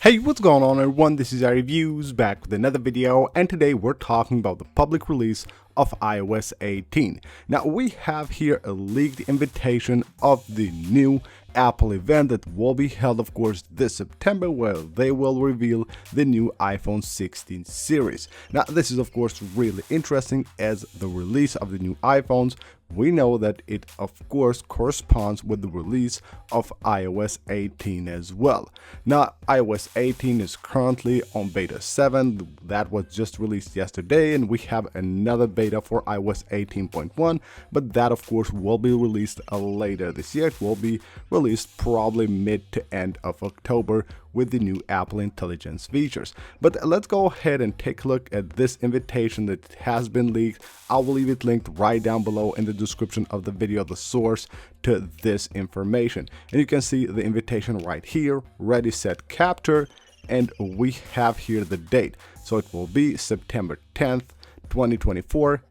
Hey, what's going on everyone, this is iReviews back with another video, and today we're talking about the public release of iOS 18. Now we have here a leaked invitation of the new Apple event that will be held of course this September, where they will reveal the new iPhone 16 series. Now this is of course really interesting, as the release of the new iPhones, we know that it of course corresponds with the release of iOS 18 as well. Now iOS 18 is currently on beta 7, that was just released yesterday, and we have another beta for iOS 18.1, but that of course will be released later this year. It will be released probably mid to end of October with the new Apple Intelligence features. But let's go ahead and take a look at this invitation that has been leaked. I will leave it linked right down below in the description of the video, the source to this information. And you can see the invitation right here, ready, set, capture, and we have here the date. So it will be September 10th, 2024,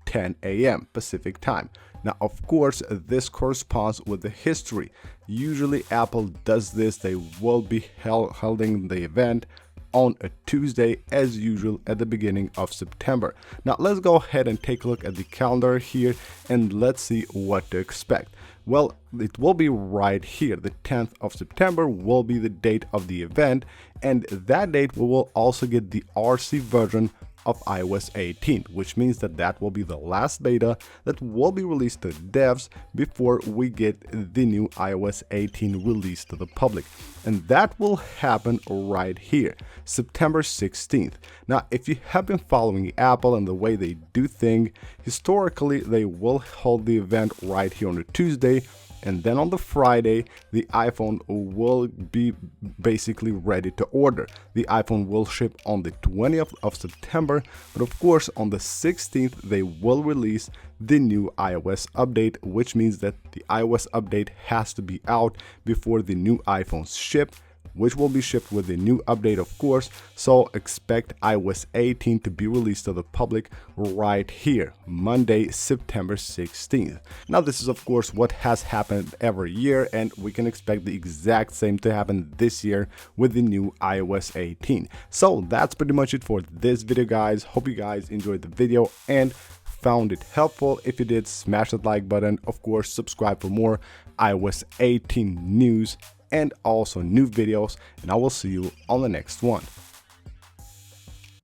10 a.m. Pacific time. Now, of course, this corresponds with the history. Usually Apple does this. They will be holding the event on a Tuesday as usual at the beginning of September. Now let's go ahead and take a look at the calendar here and let's see what to expect. Well, it will be right here. The 10th of September will be the date of the event, and that date we will also get the RC version of iOS 18, which means that that will be the last beta that will be released to devs before we get the new iOS 18 released to the public. And that will happen right here, September 16th. Now, if you have been following Apple and the way they do things, historically they will hold the event right here on a Tuesday, and then on the Friday, the iPhone will be basically ready to order. The iPhone will ship on the 20th of September, but of course on the 16th, they will release the new iOS update, which means that the iOS update has to be out before the new iPhones ship, which will be shipped with the new update of course. So expect iOS 18 to be released to the public right here, Monday, September 16th. Now this is of course what has happened every year, and we can expect the exact same to happen this year with the new iOS 18. So that's pretty much it for this video guys. Hope you guys enjoyed the video and found it helpful. If you did, smash that like button. Of course, subscribe for more iOS 18 news and also new videos, and I will see you on the next one.